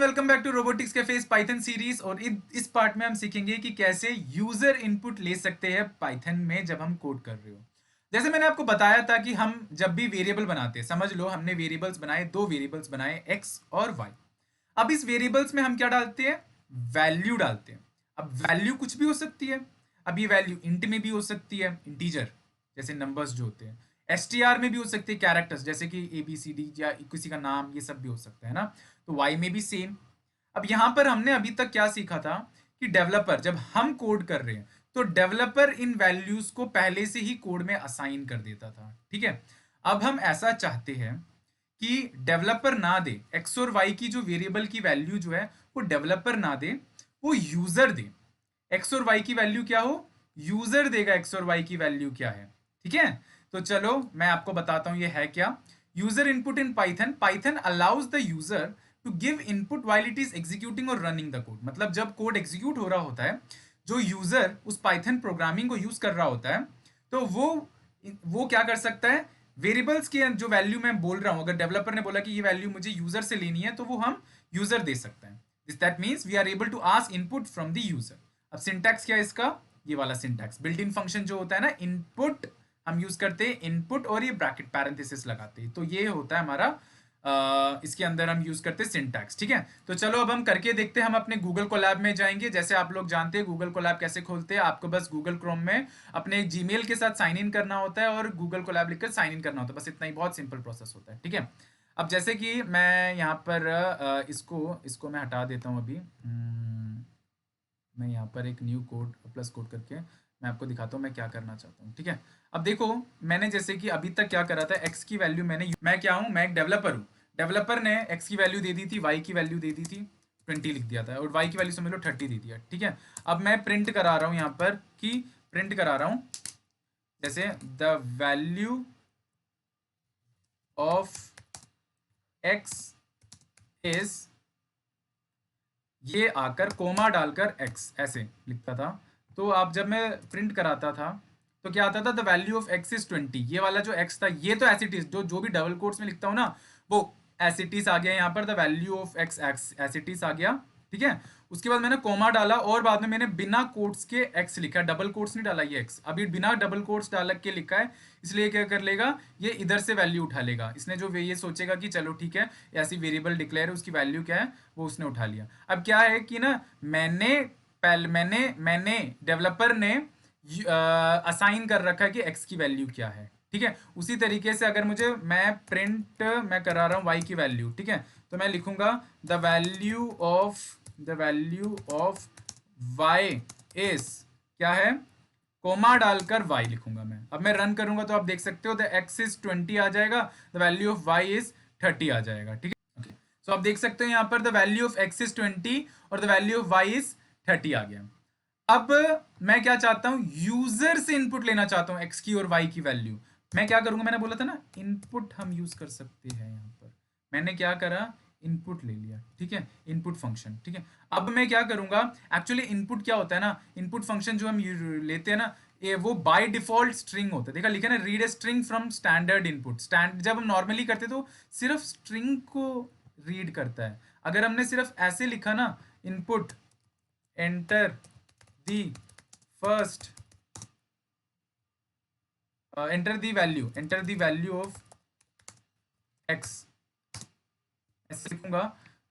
Welcome back to robotics cafe's Python series. और इस part में हम सीखेंगे कि कैसे यूजर इनपुट ले सकते हैं पाइथन में जब हम कोड कर रहे हो। जैसे मैंने आपको बताया था कि हम जब भी वेरिएबल बनाते हैं, समझ लो हमने वेरिएबल्स बनाए, दो वेरिएबल्स बनाए एक्स और वाई। अब इस वेरिएबल्स में हम क्या डालते हैं? वैल्यू डालते हैं। अब वैल्यू कुछ भी हो सकती है। अब ये वैल्यू इंट में भी हो सकती है, इंटीजर जैसे नंबर्स जो होते हैं। एसटीआर में भी हो सकती है, कैरेक्टर्स जैसे कि ए बी सी डी या किसी का नाम, ये सब भी हो सकता है ना। तो वाई में भी सेम। अब यहां पर हमने अभी तक क्या सीखा था कि डेवलपर जब हम कोड कर रहे हैं तो डेवलपर इन वैल्यूज को पहले से ही कोड में असाइन कर देता था। ठीक है, अब हम ऐसा चाहते हैं कि डेवलपर ना दे, एक्स और वाई की जो वेरिएबल की वैल्यू जो है वो डेवलपर ना दे, वो यूजर दे। एक्स और वाई की वैल्यू क्या हो? यूजर देगा एक्स और वाई की वैल्यू क्या है। ठीक है, तो चलो मैं आपको बताता हूं ये है क्या। User input in Python, Python allows the user to give input while it is executing और रनिंग द कोड। मतलब जब कोड एग्जीक्यूट हो रहा होता है, जो यूजर उस पाइथन प्रोग्रामिंग को यूज कर रहा होता है, तो वो क्या कर सकता है? वेरिएबल्स की जो वैल्यू मैं बोल रहा हूं, अगर डेवलपर ने बोला कि ये वैल्यू मुझे यूजर से लेनी है, तो वो हम यूजर दे सकते हैं। That means we are able to ask input from the user. अब सिंटैक्स क्या है इसका? ये वाला सिंटैक्स, बिल्ट इन फंक्शन जो होता है ना, इनपुट हम यूज करते हैं इनपुट और ये ब्रैकेट पैरेंथेसिस लगाते हैं, तो ये होता है हमारा इसके अंदर हम यूज करते हैं सिंटैक्स। ठीक है, तो चलो अब हम करके देखते हैं। हम अपने गूगल कोलैब में जाएंगे। जैसे आप लोग जानते हैं गूगल कोलैब कैसे खोलते हैं, आपको बस गूगल क्रोम में अपने जीमेल के साथ साइन इन करना होता है और गूगल कोलैब लिखकर साइन इन करना होता है, बस इतना ही, बहुत सिंपल प्रोसेस होता है। ठीक है, अब जैसे कि मैं यहाँ पर इसको इसको मैं हटा देता हूँ अभी। मैं यहाँ पर एक न्यू कोड प्लस कोड करके मैं आपको दिखाता हूँ मैं क्या करना चाहता हूँ। ठीक है, अब देखो मैंने जैसे कि अभी तक क्या करा था, एक्स की वैल्यू मैं क्या हूँ, मैं एक डेवलपर हूँ। डेवलपर ने एक्स की वैल्यू दे दी थी, वाई की वैल्यू दे दी थी 20 लिख दिया था, और वाई की वैल्यू समझ लो 30 दे दिया। ठीक है, अब मैं प्रिंट करा रहा हूँ यहाँ पर कि प्रिंट करा रहा हूँ जैसे the value of x is, ये आकर कोमा डालकर एक्स ऐसे लिखता था। तो आप जब मैं प्रिंट कराता था तो क्या आता था? The value of x is 20। ये वाला जो एक्स था ये तो एज इट इज, जो भी डबल कोट्स में लिखता हूँ ना, वो एज इट इज आ गया यहाँ पर, the value of X X as it is आ गया। ठीक है, उसके बाद मैंने कोमा डाला और बाद में मैंने बिना कोट्स के एक्स लिखा, डबल कोट्स नहीं डाला, ये एक्स अभी बिना डबल कोट्स डाल के लिखा है, इसलिए क्या कर लेगा, ये इधर से वैल्यू उठा लेगा। इसने जो ये सोचेगा कि चलो ठीक है ऐसी वेरिएबल डिक्लेयर है, उसकी वैल्यू क्या है वो उसने उठा लिया। अब क्या है कि ना, मैंने डेवलपर ने असाइन कर रखा है कि एक्स की वैल्यू क्या है। ठीक है, उसी तरीके से अगर मुझे मैं करा रहा हूँ वाई की वैल्यू, ठीक है, तो मैं लिखूंगा the value of y is क्या है, कोमा डालकर y लिखूंगा मैं। अब मैं रन करूंगा तो आप देख सकते हो द एक्स इज 20 आ जाएगा, the value of y is 30 आ जाएगा। ठीक है, सो आप देख सकते हो यहाँ पर the value of x is 20 और the value of y is 30 आ गया। अब मैं क्या चाहता हूं, यूजर से इनपुट लेना चाहता हूं एक्स की और वाई की वैल्यू। मैं क्या करूंगा, मैंने बोला था ना इनपुट हम यूज कर सकते हैं। यहां पर मैंने क्या करा, इनपुट ले लिया। ठीक है, इनपुट फंक्शन। ठीक है, अब मैं क्या करूंगा, एक्चुअली इनपुट क्या होता है ना, इनपुट फंक्शन जो हम लेते हैं ना, ये वो बाय डिफॉल्ट स्ट्रिंग होता है। देखा लिखा ना, read a string from standard input. जब हम नॉर्मली करते तो सिर्फ स्ट्रिंग को रीड करता है। अगर हमने सिर्फ ऐसे लिखा ना, input enter the first enter the value of x ऐसे लिखूंगा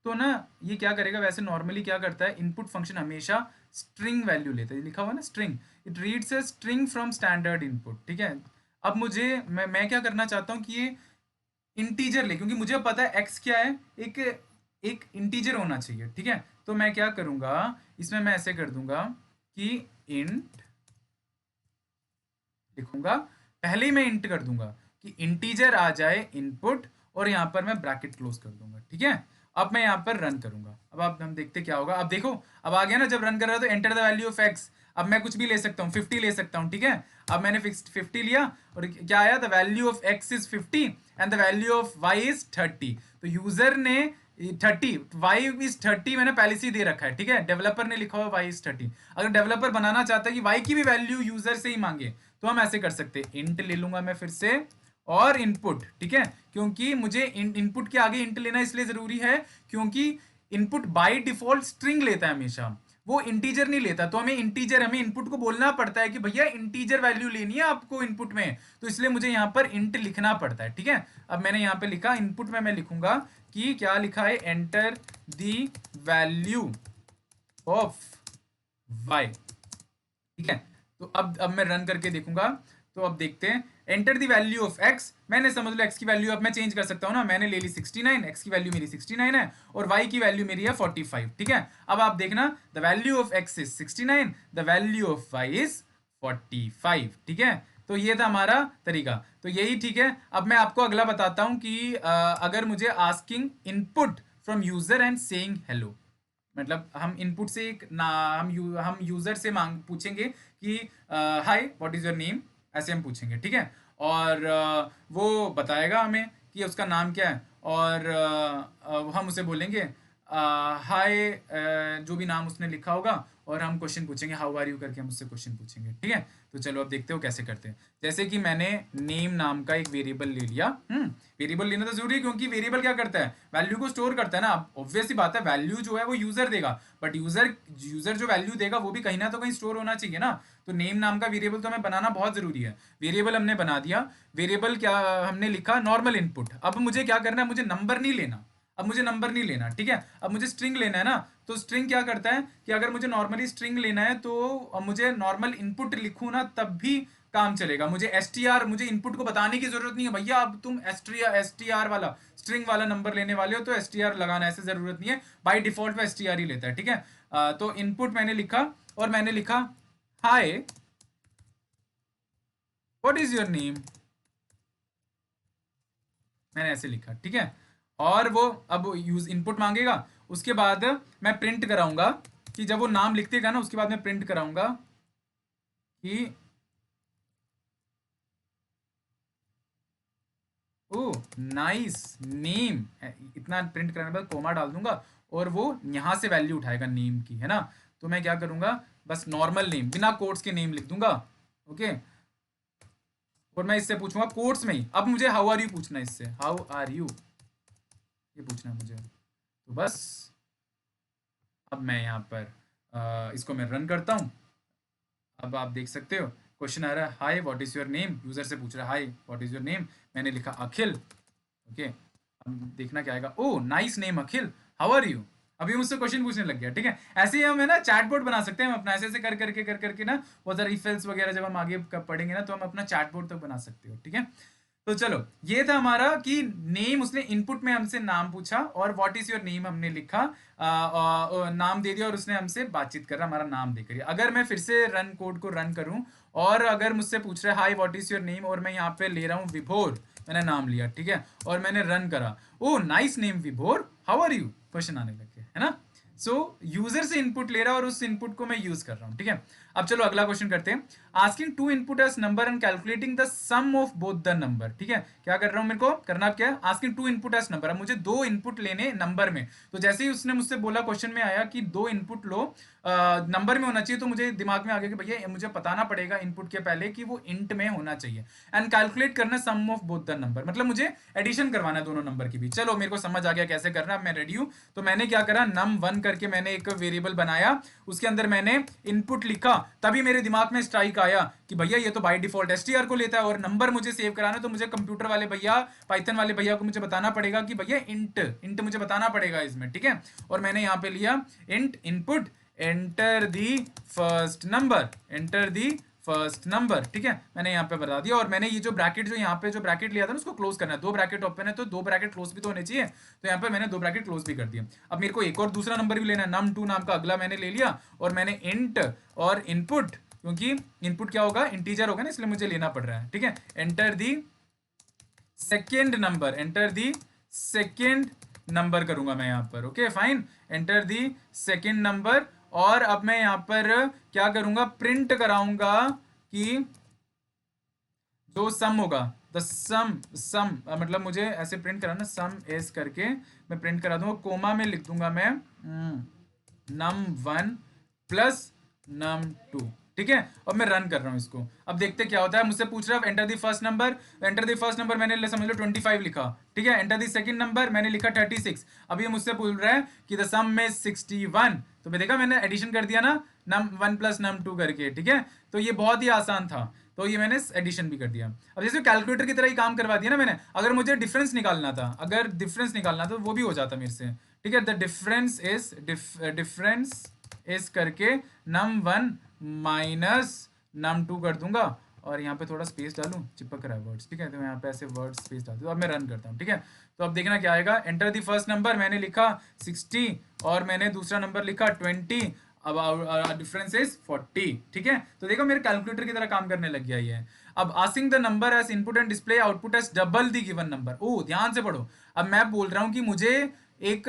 तो ना ये क्या करेगा, वैसे नॉर्मली क्या करता है, इनपुट फंक्शन हमेशा स्ट्रिंग वैल्यू लेता है, लिखा हुआ ना string, it reads a string from standard input. ठीक है, अब मुझे मैं क्या करना चाहता हूँ कि ये इंटीजर ले, क्योंकि मुझे पता है एक्स क्या है, एक एक इंटीजर होना चाहिए। ठीक है, तो मैं क्या करूंगा, इसमें मैं ऐसे कर दूंगा कि इंट लिखूंगा, पहले ही मैं इंट कर दूंगा कि इंटीजर आ जाए इनपुट, और यहां पर मैं ब्रैकेट क्लोज कर दूंगा। ठीक है, अब मैं यहां पर रन करूंगा। अब आप हम देखते क्या होगा। अब देखो अब आ गया ना, जब रन कर रहा है तो enter the value of x. अब मैं कुछ भी ले सकता हूँ, 50 ले सकता हूँ। ठीक है, अब मैंने फिक्स 50 लिया और क्या आया, the value of x is 50 and the value of y is 30। तो यूजर ने 30, वाई इज 30 मैंने पहले से ही दे रखा है। ठीक है, डेवलपर ने लिखा हुआ वाई इज 30। अगर डेवलपर बनाना चाहता है कि वाई की भी वैल्यू यूजर से ही मांगे, तो हम ऐसे कर सकते हैं, इंट ले लूंगा मैं फिर से और इनपुट। ठीक है, क्योंकि मुझे इनपुट के आगे इंट लेना इसलिए जरूरी है क्योंकि इनपुट बाय डिफॉल्ट स्ट्रिंग लेता है हमेशा, वो इंटीजर नहीं लेता। तो हमें इंटीजर, हमें इनपुट को बोलना पड़ता है कि भैया इंटीजर वैल्यू लेनी है आपको इनपुट में, तो इसलिए मुझे यहाँ पर इंट लिखना पड़ता है। ठीक है, अब मैंने यहाँ पे लिखा इनपुट में, मैं लिखूंगा कि क्या लिखा है, enter the value of y. ठीक है, तो अब मैं रन करके देखूंगा, तो अब देखते हैं, enter the value of x, मैंने समझ लो एक्स की वैल्यू अब मैं चेंज कर सकता हूँ ना, मैंने ले ली 69, एक्स की वैल्यू मेरी 69 है और वाई की वैल्यू मेरी है 45। ठीक है, अब आप देखना, the value of x is 69, the value of y is 45। ठीक है, तो ये था हमारा तरीका, तो यही ठीक है। अब मैं आपको अगला बताता हूँ कि अगर मुझे asking input from user and saying hello, मतलब हम इनपुट से एक ना हम यूजर से पूछेंगे कि हाय व्हाट इज योर नेम, ऐसे हम पूछेंगे। ठीक है, और वो बताएगा हमें कि उसका नाम क्या है, और हम उसे बोलेंगे हाय, जो भी नाम उसने लिखा होगा, और हम क्वेश्चन पूछेंगे हाउ आर यू करके, हम उससे क्वेश्चन पूछेंगे। ठीक है, तो चलो अब देखते हो कैसे करते हैं। जैसे कि मैंने नेम नाम का एक वेरिएबल ले लिया। वेरिएबल लेना तो जरूरी है, क्योंकि वेरिएबल क्या करता है, वैल्यू को स्टोर करता है ना। ऑब्वियस ही बात है, वैल्यू जो है वो यूजर देगा, बट यूजर जो वैल्यू देगा वो भी कहीं ना तो कहीं स्टोर होना चाहिए ना। तो नेम नाम का वेरिएबल तो हमें बनाना बहुत जरूरी है। वेरिएबल हमने बना दिया, वेरिएबल क्या हमने लिखा, नॉर्मल इनपुट। अब मुझे क्या करना है, मुझे नंबर नहीं लेना, अब मुझे नंबर नहीं लेना। ठीक है, अब मुझे स्ट्रिंग लेना है ना, तो स्ट्रिंग क्या करता है कि अगर मुझे नॉर्मली स्ट्रिंग लेना है तो मुझे नॉर्मल इनपुट लिखूँ ना तब भी काम चलेगा। मुझे एसटीआर, मुझे इनपुट को बताने की जरूरत नहीं है, भैया अब तुम एसटीआर वाला स्ट्रिंग वाला नंबर लेने वाले हो तो एसटीआर लगाना, ऐसे जरूरत नहीं है, बाय डिफॉल्ट वो एसटीआर ही लेता है। ठीक है, तो इनपुट मैंने लिखा और मैंने लिखा हाय व्हाट इज योर नेम, मैंने ऐसे लिखा। ठीक है, और वो अब यूज इनपुट मांगेगा, उसके बाद मैं प्रिंट कराऊंगा कि जब वो नाम लिख देगा ना, उसके बाद मैं प्रिंट कराऊंगा कि ओ नाइस नेम, इतना प्रिंट कराने के बाद कोमा डाल दूंगा और वो यहां से वैल्यू उठाएगा नेम की, है ना। तो मैं क्या करूंगा, बस नॉर्मल नेम बिना कोट्स के नेम लिख दूंगा। ओके, और मैं इससे पूछूंगा कोट्स में ही, अब मुझे हाउ आर यू पूछना है, इससे हाउ आर यू ये पूछना है मुझे। तो बस अब मैं यहाँ पर इसको मैं रन करता हूँ। अब आप देख सकते हो क्वेश्चन आ रहा है, hi what is your name, user से पूछ रहा है hi what is your name, मैंने लिखा अखिल। ओके, अब देखना क्या आएगा, oh nice name Akhil, how are you. अभी मुझसे क्वेश्चन पूछने लग गया। ठीक है, ऐसे ही हम है ना चैटबॉट बना सकते हैं हम अपना, ऐसे ऐसे कर करके ना, बहुत सारे इफ-एल्स वगैरह जब हम आगे पढ़ेंगे ना, तो हम अपना चैटबॉट तक बना सकते हो। ठीक है, तो चलो ये था हमारा कि नेम, उसने इनपुट में हमसे नाम पूछा और व्हाट इज योर नेम हमने लिखा, नाम दे दिया और उसने हमसे बातचीत कर रहा, हमारा नाम देकर। अगर मैं फिर से रन कोड को रन करूं और अगर मुझसे पूछ रहा है hi what is your name और मैं यहाँ पे ले रहा हूँ विभोर, मैंने नाम लिया। ठीक है, और मैंने रन करा, ओ नाइस नेम विभोर, हाउ आर यू, क्वेश्चन आने लगे, है ना। सो यूजर से इनपुट ले रहा और उस इनपुट को मैं यूज कर रहा हूँ। ठीक है, अब चलो अगला क्वेश्चन करते हैं, asking to input as number and calculating the sum of both the number. ठीक है, क्या कर रहा हूं, मेरे को करना क्या है, asking to input as number, अब मुझे दो इनपुट लेने नंबर में। तो जैसे ही उसने मुझसे बोला, क्वेश्चन में आया कि दो इनपुट लो, नंबर में होना चाहिए, तो मुझे दिमाग में आ गया कि भैया मुझे बताना पड़ेगा इनपुट के पहले कि वो इंट में होना चाहिए। एंड कैलकुलेट करना सम ऑफ बोथ द नंबर, मतलब मुझे एडिशन करवाना है दोनों नंबर की भी। चलो मेरे को समझ आ गया कैसे करना, मैं रेडी हूं। तो मैंने क्या करा, num1 करके मैंने एक वेरिएबल बनाया, उसके अंदर मैंने इनपुट लिखा, तभी मेरे दिमाग में स्ट्राइक आया कि भैया ये तो बाय डिफॉल्ट एसटीआर को लेता है और नंबर मुझे सेव कराना, तो मुझे कंप्यूटर वाले भैया, पाइथन वाले भैया को मुझे बताना पड़ेगा कि भैया इंट इंट मुझे बताना पड़ेगा इसमें। ठीक है, और मैंने यहाँ पे लिया int input enter the first number, enter the first number. ठीक है, मैंने यहाँ पे बता दिया, और मैंने ये जो ब्रैकेट, जो यहाँ पे जो ब्रैकेट लिया था ना, उसको क्लोज करना है। दो ब्रैकेट ओपन है तो दो ब्रैकेट क्लोज भी तो होने चाहिए, तो यहाँ पे मैंने दो ब्रैकेट क्लोज भी कर दिया। अब मेरे को एक और दूसरा नंबर भी लेना है, num2 नाम का अगला मैंने ले लिया, और मैंने इंट और इनपुट, क्योंकि इनपुट क्या होगा, इंटीजर होगा ना, इसलिए मुझे लेना पड़ रहा है। ठीक है, enter the second number, enter the second number करूंगा मैं यहाँ पर। Okay fine, enter the second number, और अब मैं यहाँ पर क्या करूंगा, प्रिंट कराऊंगा कि जो सम होगा, द सम मतलब मुझे ऐसे प्रिंट कराना, सम एस करके मैं प्रिंट करा दूंगा, कोमा में लिख दूंगा मैं num1 प्लस num2। ठीक है, और मैं रन कर रहा हूँ इसको। अब देखते क्या होता है। मुझसे पूछ रहा है enter the first number, enter the first number मैंने समझ लो 25 लिखा, ठीक है। एंटर द सेकंड नंबर मैंने लिखा 36। अब ये मुझसे बोल रहा है कि द सम इज 61। तो मैं देखा मैंने एडिशन कर दिया ना, नम 1 प्लस नम 2 करके, ठीक है। तो ये बहुत ही आसान था, तो ये मैंने एडिशन भी कर दिया। अब जैसे कैलकुलेटर की तरह ही काम करवा दिया ना मैंने। अगर मुझे डिफरेंस निकालना था, अगर डिफरेंस निकालना था तो वो भी हो जाता मेरे से, ठीक है। द डिफरेंस इज करके नम 1 माइनस नम 2 कर दूंगा, और यहाँ पे थोड़ा स्पेस डालूं, चिपक रहा है वर्ड्स, ठीक है। तो यहाँ पे ऐसे वर्ड स्पेस डाल दूँ। अब मैं रन करता हूँ, ठीक है। तो अब देखना क्या आएगा। एंटर दी फर्स्ट नंबर मैंने लिखा 60 और मैंने दूसरा नंबर लिखा 20। अब डिफरेंस इज 40, ठीक है। तो देखो मेरे कैलकुलेटर की तरह काम करने लग गया ये। अब asking the number as input and display output as double the given number. ओ ध्यान से पढ़ो। अब मैं बोल रहा हूँ कि मुझे एक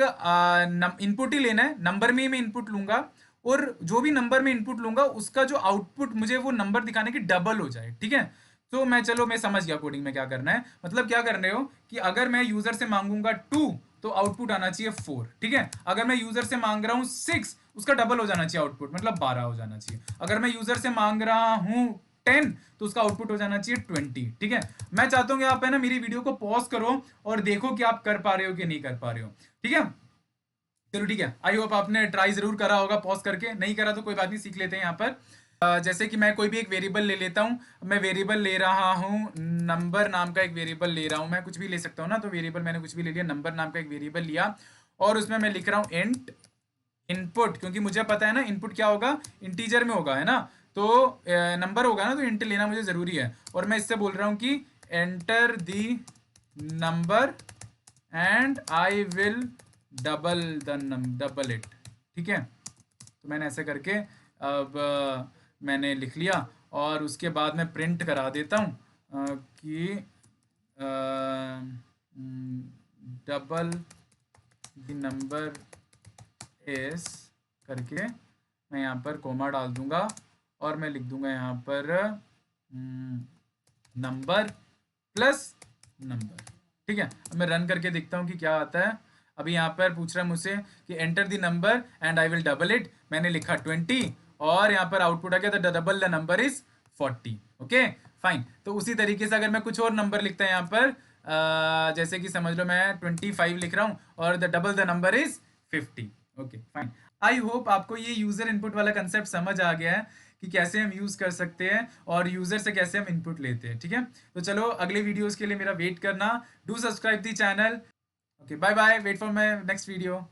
इनपुट ही लेना है, नंबर में ही मैं इनपुट लूंगा, और जो भी नंबर में इनपुट लूंगा उसका जो आउटपुट मुझे वो नंबर दिखाने की डबल हो जाए, ठीक है। तो मैं समझ गया कोडिंग में क्या करना है। मतलब क्या कर रहे हो कि अगर मैं यूजर से मांगूंगा 2 तो आउटपुट आना चाहिए 4, ठीक है। अगर मैं यूजर से मांग रहा हूँ 6, उसका डबल हो जाना चाहिए आउटपुट, मतलब 12 हो जाना चाहिए। अगर मैं यूजर से मांग रहा हूँ 10 तो उसका आउटपुट हो जाना चाहिए 20, ठीक है। मैं चाहता हूँ कि आप है ना मेरी वीडियो को पॉज करो और देखो कि आप कर पा रहे हो कि नहीं कर पा रहे हो, ठीक है। चलो ठीक है, आई होप आपने ट्राई जरूर करा होगा पॉज करके। नहीं करा तो कोई बात नहीं, सीख लेते हैं यहाँ पर। जैसे कि मैं कोई भी एक वेरिएबल ले लेता हूँ। मैं वेरिएबल ले रहा हूँ, नंबर नाम का एक वेरिएबल ले रहा हूँ। मैं कुछ भी ले सकता हूँ ना, तो वेरिएबल मैंने कुछ भी ले लिया, नंबर नाम का एक वेरिएबल लिया, और उसमें मैं लिख रहा हूँ इंट इनपुट, क्योंकि मुझे पता है ना इनपुट क्या होगा, इंटीजर में होगा, है ना। तो नंबर होगा ना, तो इंट लेना मुझे जरूरी है। और मैं इससे बोल रहा हूँ कि enter the number and I will double it, ठीक है। तो मैंने ऐसे करके अब मैंने लिख लिया, और उसके बाद मैं प्रिंट करा देता हूँ कि डबल द नंबर एस करके मैं यहाँ पर कोमा डाल दूंगा, और मैं लिख दूंगा यहाँ पर नंबर प्लस नंबर, ठीक है। अब मैं रन करके देखता हूँ कि क्या आता है। अभी यहाँ पर पूछ रहा है मुझसे कि enter the number and I will double it. मैंने लिखा 20, और यहाँ पर आउटपुट आ गया the double the number is 40। Okay fine. तो उसी तरीके से अगर मैं कुछ और नंबर लिखता है यहाँ पर, जैसे कि समझ लो मैं 25 लिख रहा हूँ और the double the number is 50। Okay fine. I hope आपको ये यूजर इनपुट वाला कंसेप्ट समझ आ गया है कि कैसे हम यूज कर सकते हैं और यूजर से कैसे हम इनपुट लेते हैं, ठीक है। तो चलो अगले वीडियोस के लिए मेरा वेट करना। Do subscribe the channel. Okay bye bye, wait for my next video.